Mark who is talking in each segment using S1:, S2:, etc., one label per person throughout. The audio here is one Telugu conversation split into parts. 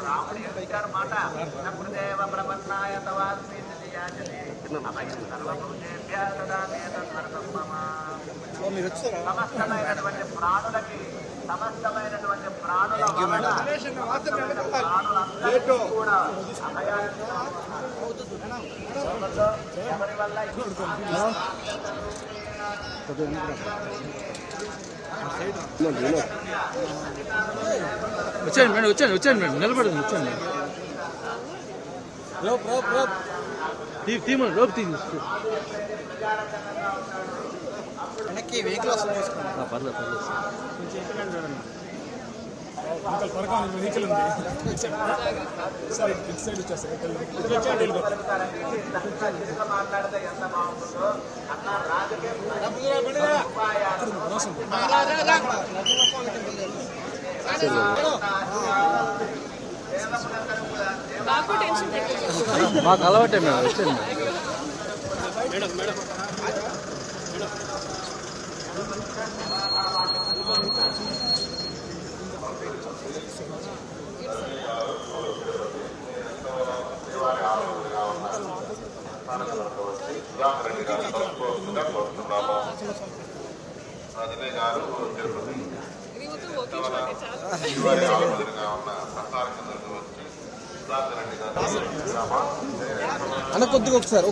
S1: రాముడి గారు మాట ప్రదేవ ప్రపన్నాయ తవాస్మి సమస్తమైనటువంటి ప్రాణులకి సమస్తమైనటువంటి ప్రాణుల కూడా ఎవరి వల్ల
S2: వచ్చాను మేడం మేడం నిలబడండి వచ్చాను రోప్ తీమని రోప్ తీసి
S3: వెనక్కి వెహికల్ వస్తుంది
S2: పర్లేదు
S4: వెహికల్ ఉంది సరే ఇటు సైడ్ వచ్చేస్తాయి
S1: మాట్లాడితే ఎంత బాగుంటుందో అన్న
S2: మాకు అలవాటే మేడం వచ్చాను మేడం
S3: అన్న కొద్దిగా ఒకసారి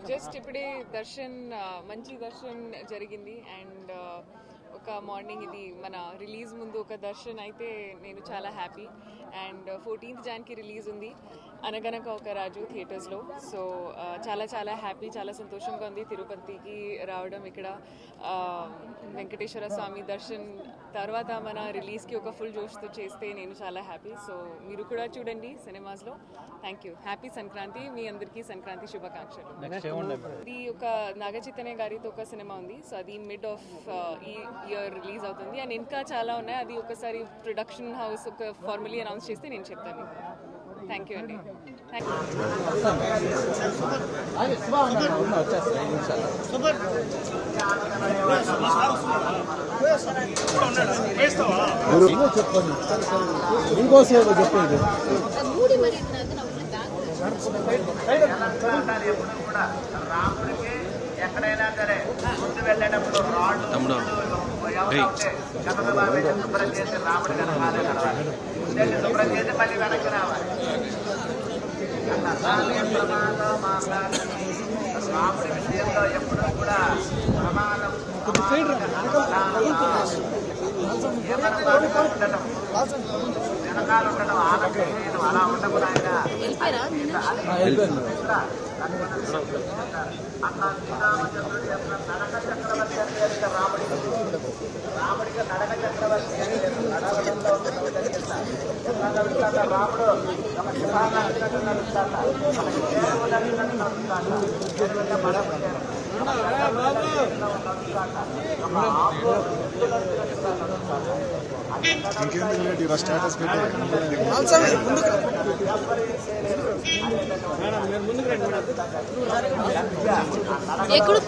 S5: జస్ట్ ఇప్పుడే దర్శన్ మంచి దర్శన్ జరిగింది అండ్ ఒక మార్నింగ్ ఇది మన రిలీజ్ ముందు ఒక దర్శన్ అయితే నేను చాలా హ్యాపీ అండ్ 14th జాన్కి రిలీజ్ ఉంది అనగనక ఒక రాజు థియేటర్స్లో సో చాలా హ్యాపీ చాలా సంతోషంగా ఉంది తిరుపతికి రావడం ఇక్కడ వెంకటేశ్వర స్వామి దర్శన్ తర్వాత మన రిలీజ్కి ఒక ఫుల్ జోష్తో చేస్తే నేను చాలా హ్యాపీ సో మీరు కూడా చూడండి సినిమాస్లో థ్యాంక్ యూ హ్యాపీ సంక్రాంతి మీ అందరికీ సంక్రాంతి శుభాకాంక్షలు ఇది ఒక నాగచైతన్య గారితో ఒక సినిమా ఉంది సో అది మిడ్ ఆఫ్ ఈ ఇయర్ రిలీజ్ అవుతుంది అండ్ ఇంకా చాలా ఉన్నాయి అది ఒకసారి ప్రొడక్షన్ హౌస్ ఒక ఫార్మలీ అనౌన్స్ చేస్తే నేను చెప్తాను థ్యాంక్ యూ అండి
S2: చెప్పండి
S1: రాముడికి ఎక్కడైనా సరే ముందు వెళ్ళేటప్పుడు రాళ్ళు శుభ్రం చేసి రాముడి కనకాలే కలవాలి శుభ్రం చేసి మళ్ళీ వెనక్కి రావాలి రాముడి విషయంలో ఎప్పుడూ కూడా ప్రమాదం వెనకాల ఉండడం ఆనందం అలా ఉండకుండా అట్లా శ్రీరామచంద్రుడి యొక్క నడక చక్రవర్తి అంటే రాముడికి నడక చక్రవర్తి నడవడంలో రాముడు ఒక శివాన్ని నడిచినట్టు నడుస్తాట మనకి చేరువు నడిచినట్టు నడుస్తాట
S4: స్టేటస్
S5: ఎక్కడ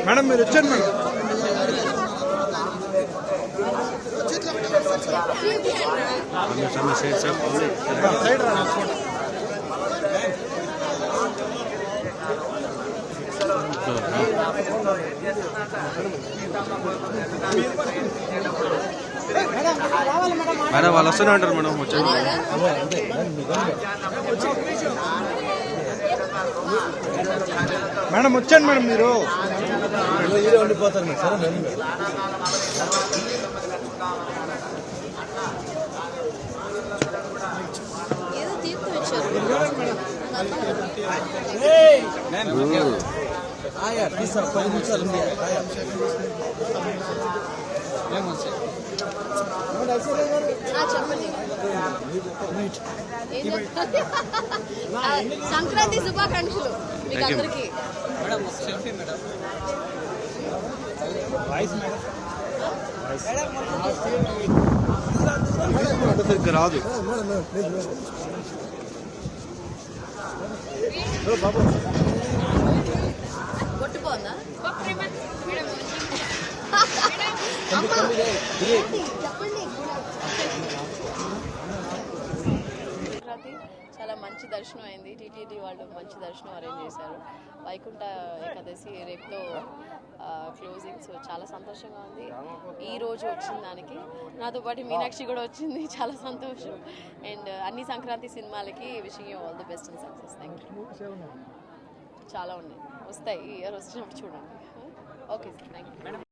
S4: మేడం మీరు వచ్చారు మేడం సైడ్ రా
S2: మేడం వాళ్ళు వస్తూనే ఉంటారు మేడం వచ్చాను
S4: మేడం వచ్చాను మేడం మీరు
S2: ఉండిపోతారు మేడం సరే
S3: ఆయా తీసా 10 నిమిషాలు ఉంది ఆయా
S6: చెప్పండి సంక్రాంతి శుభాకాంక్షలు మీకు అందరికి.
S2: సరిగ్గా రాదు.
S6: కొట్టుకోందా చాలా మంచి దర్శనం అయింది. టీటీడీ వాళ్ళు మంచి దర్శనం అరేంజ్ చేశారు. వైకుంఠ ఏకాదశి రేపుతో క్లోజింగ్. సో చాలా సంతోషంగా ఉంది ఈ రోజు వచ్చిన దానికి. నాతో పాటు మీనాక్షి కూడా వచ్చింది, చాలా సంతోషం. అండ్ అన్ని సంక్రాంతి సినిమాలకి wishing you all the best and success. Thank you. చాలా ఉన్నాయి, వస్తాయి ఈ ఇయర్ వచ్చినప్పుడు చూడండి. Okay sir, thank you.